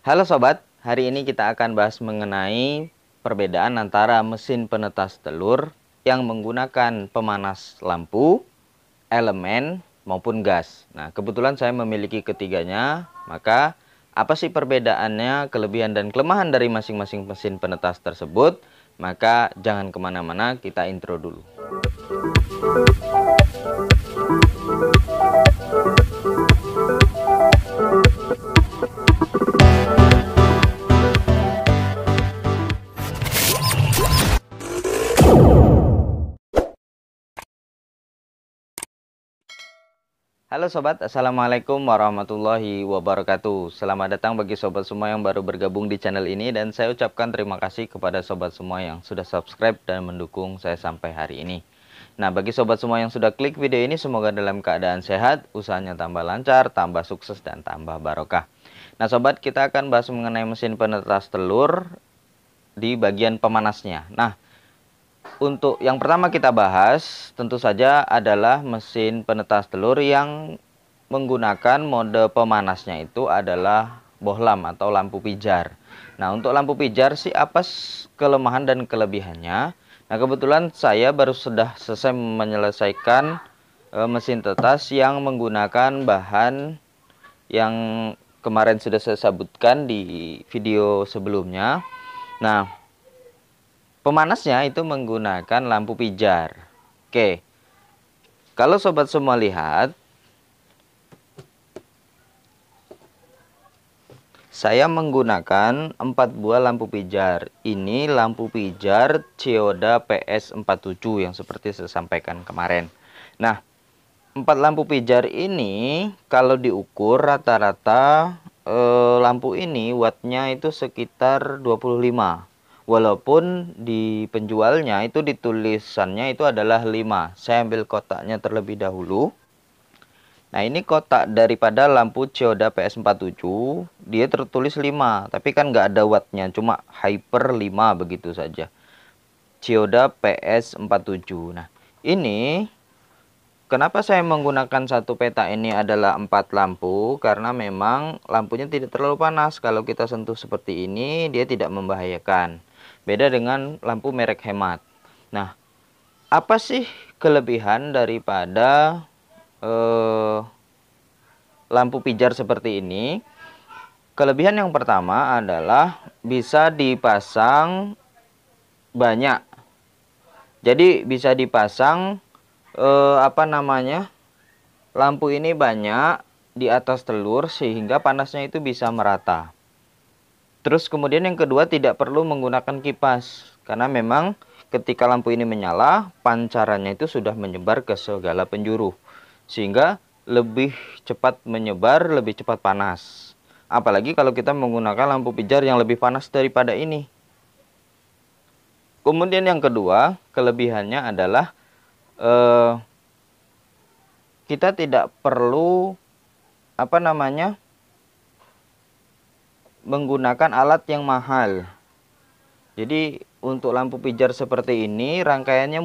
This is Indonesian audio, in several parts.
Halo sobat, hari ini kita akan bahas mengenai perbedaan antara mesin penetas telur yang menggunakan pemanas lampu, elemen, maupun gas. Nah, kebetulan saya memiliki ketiganya, maka apa sih perbedaannya, kelebihan dan kelemahan dari masing-masing mesin penetas tersebut? Maka jangan kemana-mana, kita intro dulu. Halo sobat, assalamualaikum warahmatullahi wabarakatuh. Selamat datang bagi sobat semua yang baru bergabung di channel ini, dan saya ucapkan terima kasih kepada sobat semua yang sudah subscribe dan mendukung saya sampai hari ini. Nah, bagi sobat semua yang sudah klik video ini, semoga dalam keadaan sehat, usahanya tambah lancar, tambah sukses, dan tambah barokah. Nah sobat, kita akan bahas mengenai mesin penetas telur di bagian pemanasnya. Nah, untuk yang pertama kita bahas tentu saja adalah mesin penetas telur yang menggunakan mode pemanasnya itu adalah bohlam atau lampu pijar. Nah, untuk lampu pijar sih apa kelemahan dan kelebihannya? Nah, kebetulan saya baru sudah selesai menyelesaikan mesin tetas yang menggunakan bahan yang kemarin sudah saya sebutkan di video sebelumnya. Nah, pemanasnya itu menggunakan lampu pijar. Oke, kalau sobat semua lihat, saya menggunakan 4 buah lampu pijar. Ini lampu pijar Chiyoda PS47 yang seperti saya sampaikan kemarin. Nah, 4 lampu pijar ini kalau diukur rata-rata lampu ini wattnya itu sekitar 25. Walaupun di penjualnya itu ditulisannya itu adalah 5. Saya ambil kotaknya terlebih dahulu. Nah, ini kotak daripada lampu Chiyoda PS47. Dia tertulis 5, tapi kan nggak ada wattnya, cuma hyper 5 begitu saja. Chiyoda PS47. Nah, ini kenapa saya menggunakan satu peta ini adalah 4 lampu, karena memang lampunya tidak terlalu panas. Kalau kita sentuh seperti ini, dia tidak membahayakan. Beda dengan lampu merek hemat. Nah, apa sih kelebihan daripada lampu pijar seperti ini? Kelebihan yang pertama adalah bisa dipasang banyak. Jadi bisa dipasang lampu ini banyak di atas telur sehingga panasnya itu bisa merata. Terus kemudian yang kedua, tidak perlu menggunakan kipas, karena memang ketika lampu ini menyala, pancarannya itu sudah menyebar ke segala penjuru, sehingga lebih cepat menyebar, lebih cepat panas. Apalagi kalau kita menggunakan lampu pijar yang lebih panas daripada ini. Kemudian yang kedua, kelebihannya adalah kita tidak perlu menggunakan alat yang mahal. Jadi untuk lampu pijar seperti ini rangkaiannya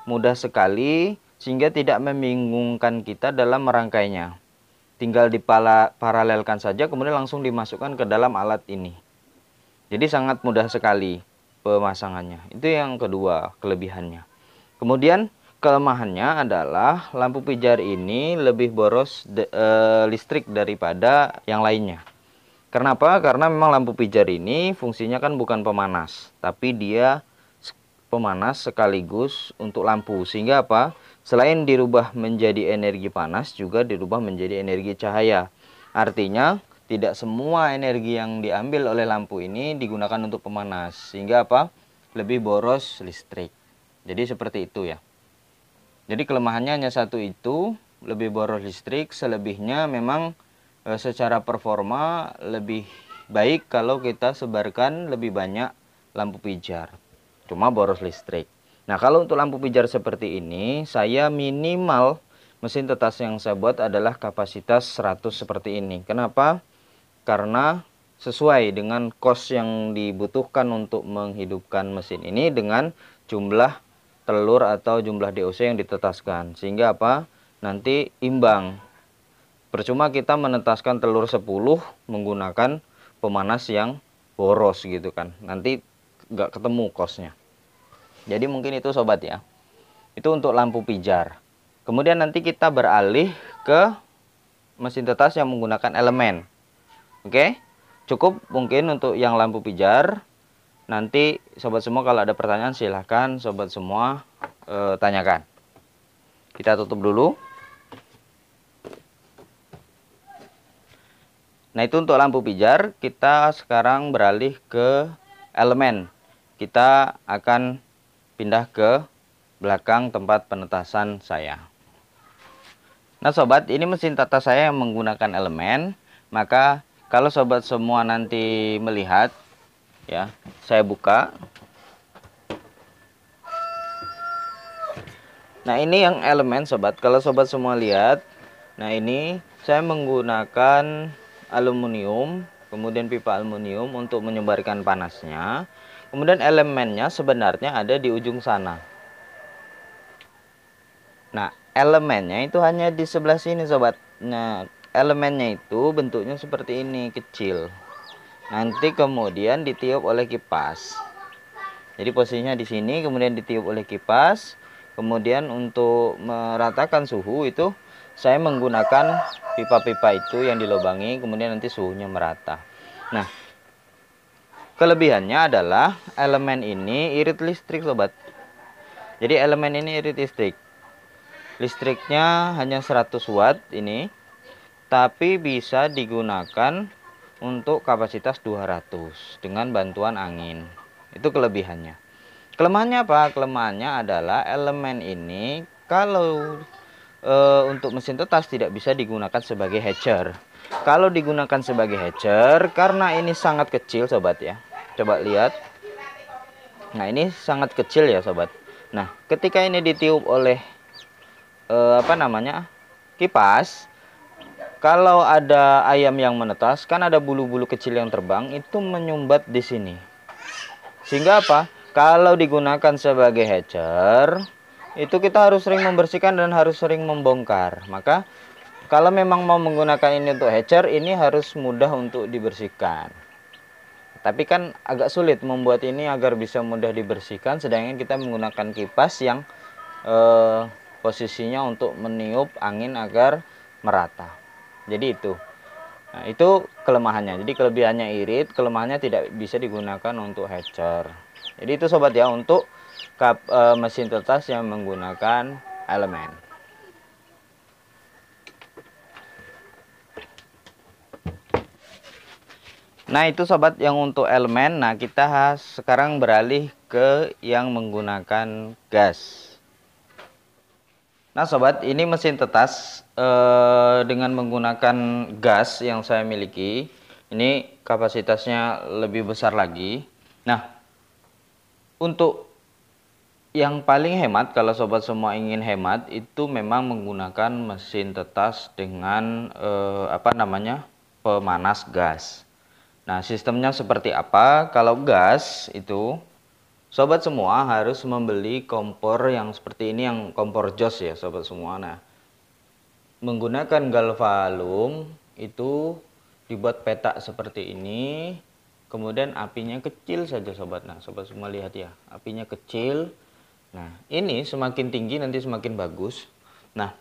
mudah sekali, sehingga tidak membingungkan kita dalam merangkainya. Tinggal diparalelkan saja, kemudian langsung dimasukkan ke dalam alat ini. Jadi sangat mudah sekali pemasangannya. Itu yang kedua kelebihannya. Kemudian kelemahannya adalah lampu pijar ini lebih boros listrik daripada yang lainnya. Kenapa? Karena memang lampu pijar ini fungsinya kan bukan pemanas, tapi dia pemanas sekaligus untuk lampu. Sehingga apa? Selain dirubah menjadi energi panas, juga dirubah menjadi energi cahaya. Artinya, tidak semua energi yang diambil oleh lampu ini digunakan untuk pemanas. Sehingga apa? Lebih boros listrik. Jadi seperti itu ya. Jadi kelemahannya hanya satu itu, lebih boros listrik. Selebihnya memang secara performa lebih baik kalau kita sebarkan lebih banyak lampu pijar, cuma boros listrik. Nah, kalau untuk lampu pijar seperti ini, saya minimal mesin tetas yang saya buat adalah kapasitas 100 seperti ini. Kenapa? Karena sesuai dengan cost yang dibutuhkan untuk menghidupkan mesin ini dengan jumlah telur atau jumlah DOC yang ditetaskan. Sehingga apa? Nanti imbang. Percuma kita menetaskan telur 10 menggunakan pemanas yang boros gitu kan, nanti nggak ketemu kosnya. Jadi mungkin itu sobat ya, itu untuk lampu pijar. Kemudian nanti kita beralih ke mesin tetas yang menggunakan elemen. Oke, cukup mungkin untuk yang lampu pijar. Nanti sobat semua kalau ada pertanyaan silahkan sobat semua tanyakan. Kita tutup dulu. Nah, itu untuk lampu pijar. Kita sekarang beralih ke elemen. Kita akan pindah ke belakang tempat penetasan saya. Nah sobat, ini mesin tetas saya yang menggunakan elemen. Maka kalau sobat semua nanti melihat, ya, saya buka. Nah ini yang elemen sobat. Kalau sobat semua lihat, nah ini saya menggunakan aluminium, kemudian pipa aluminium untuk menyebarkan panasnya. Kemudian elemennya sebenarnya ada di ujung sana. Nah, elemennya itu hanya di sebelah sini, sobat. Nah, elemennya itu bentuknya seperti ini, kecil. Nanti kemudian ditiup oleh kipas. Jadi posisinya di sini, kemudian ditiup oleh kipas. Kemudian untuk meratakan suhu itu saya menggunakan pipa-pipa itu yang dilubangi, kemudian nanti suhunya merata. Nah, kelebihannya adalah elemen ini irit listrik, sobat. Jadi elemen ini irit listrik. Listriknya hanya 100 watt ini, tapi bisa digunakan untuk kapasitas 200 dengan bantuan angin. Itu kelebihannya. Kelemahannya apa? Kelemahannya adalah elemen ini kalau untuk mesin tetas tidak bisa digunakan sebagai hatcher. Kalau digunakan sebagai hatcher, karena ini sangat kecil sobat ya. Coba lihat. Nah ini sangat kecil ya sobat. Nah ketika ini ditiup oleh kipas, kalau ada ayam yang menetas, kan ada bulu-bulu kecil yang terbang, itu menyumbat di sini. Sehingga apa? Kalau digunakan sebagai hatcher, itu kita harus sering membersihkan dan harus sering membongkar. Maka kalau memang mau menggunakan ini untuk hatcher, ini harus mudah untuk dibersihkan. Tapi kan agak sulit membuat ini agar bisa mudah dibersihkan, sedangkan kita menggunakan kipas yang posisinya untuk meniup angin agar merata. Jadi itu. Nah, itu kelemahannya. Jadi kelebihannya irit, kelemahannya tidak bisa digunakan untuk hatcher. Jadi itu sobat ya untuk mesin tetas yang menggunakan elemen. Nah, itu sobat yang untuk elemen. Nah, kita sekarang beralih ke yang menggunakan gas. Nah sobat, ini mesin tetas dengan menggunakan gas yang saya miliki. Ini kapasitasnya lebih besar lagi. Nah, untuk yang paling hemat, kalau sobat semua ingin hemat, itu memang menggunakan mesin tetas dengan pemanas gas. Nah, sistemnya seperti apa? Kalau gas itu sobat semua harus membeli kompor yang seperti ini, yang kompor jos ya sobat semua. Nah, menggunakan galvalum itu dibuat petak seperti ini, kemudian apinya kecil saja sobat. Nah sobat semua lihat ya, apinya kecil. Nah ini semakin tinggi nanti semakin bagus. Nah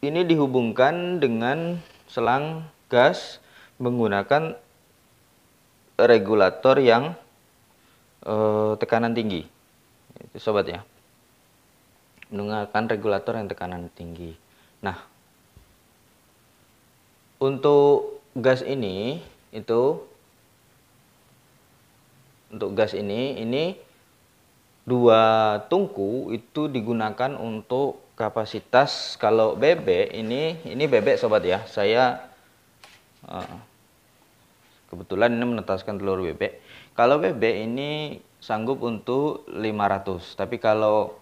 ini dihubungkan dengan selang gas menggunakan regulator yang tekanan tinggi, itu sobat ya, menggunakan regulator yang tekanan tinggi. Nah untuk gas ini ini dua tungku itu digunakan untuk kapasitas. Kalau bebek ini bebek sobat ya, saya kebetulan ini menetaskan telur bebek. Kalau bebek ini sanggup untuk 500, tapi kalau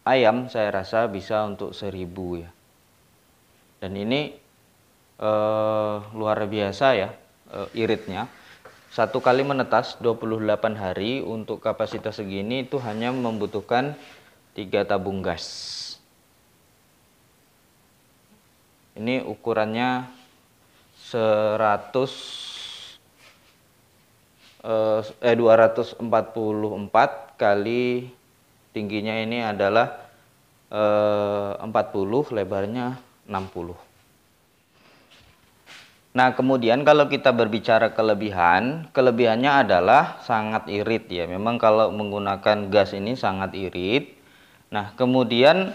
ayam saya rasa bisa untuk 1000 ya. Dan ini luar biasa ya iritnya. Satu kali menetas 28 hari untuk kapasitas segini itu hanya membutuhkan 3 tabung gas. Ini ukurannya 100 244 kali tingginya ini adalah 40, lebarnya 60. Nah, kemudian kalau kita berbicara kelebihannya adalah sangat irit ya. Memang kalau menggunakan gas ini sangat irit. Nah, kemudian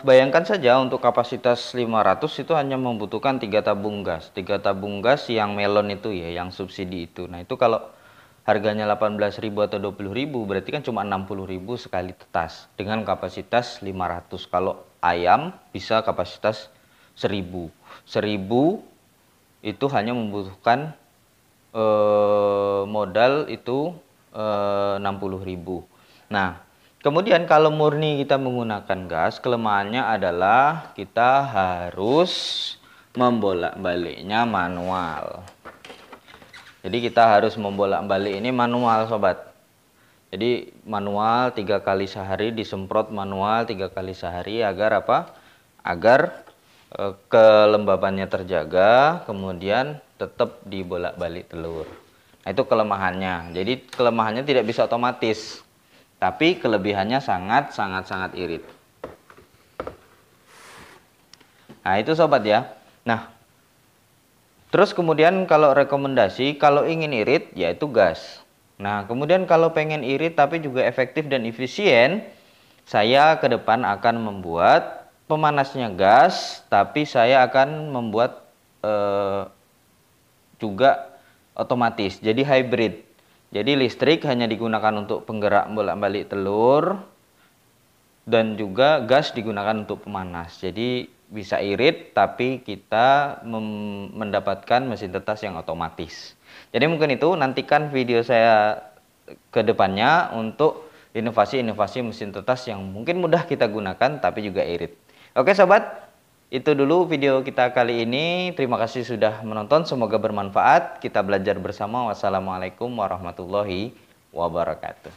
bayangkan saja untuk kapasitas 500 itu hanya membutuhkan 3 tabung gas. 3 tabung gas yang melon itu ya, yang subsidi itu. Nah, itu kalau harganya 18.000 atau 20.000 berarti kan cuma 60.000 sekali tetas dengan kapasitas 500. Kalau ayam bisa kapasitas 1000. 1000 itu hanya membutuhkan modal itu 60.000. Nah, kemudian kalau murni kita menggunakan gas, kelemahannya adalah kita harus membolak-baliknya manual. Jadi kita harus membolak-balik ini manual, sobat. Jadi manual 3 kali sehari, disemprot manual 3 kali sehari agar apa? Agar kelembabannya terjaga, kemudian tetap dibolak-balik telur. Nah, itu kelemahannya. Jadi kelemahannya tidak bisa otomatis, tapi kelebihannya sangat irit. Nah, itu sobat ya. Nah, terus kemudian kalau rekomendasi, kalau ingin irit yaitu gas. Nah, kemudian kalau pengen irit tapi juga efektif dan efisien, saya ke depan akan membuat pemanasnya gas, tapi saya akan membuat juga otomatis, jadi hybrid. Jadi listrik hanya digunakan untuk penggerak bolak-balik telur, dan juga gas digunakan untuk pemanas. Jadi bisa irit, tapi kita mendapatkan mesin tetas yang otomatis. Jadi mungkin itu, nantikan video saya ke depannya untuk inovasi-inovasi mesin tetas yang mungkin mudah kita gunakan, tapi juga irit. Oke sobat, itu dulu video kita kali ini. Terima kasih sudah menonton, semoga bermanfaat. Kita belajar bersama. Wassalamualaikum warahmatullahi wabarakatuh.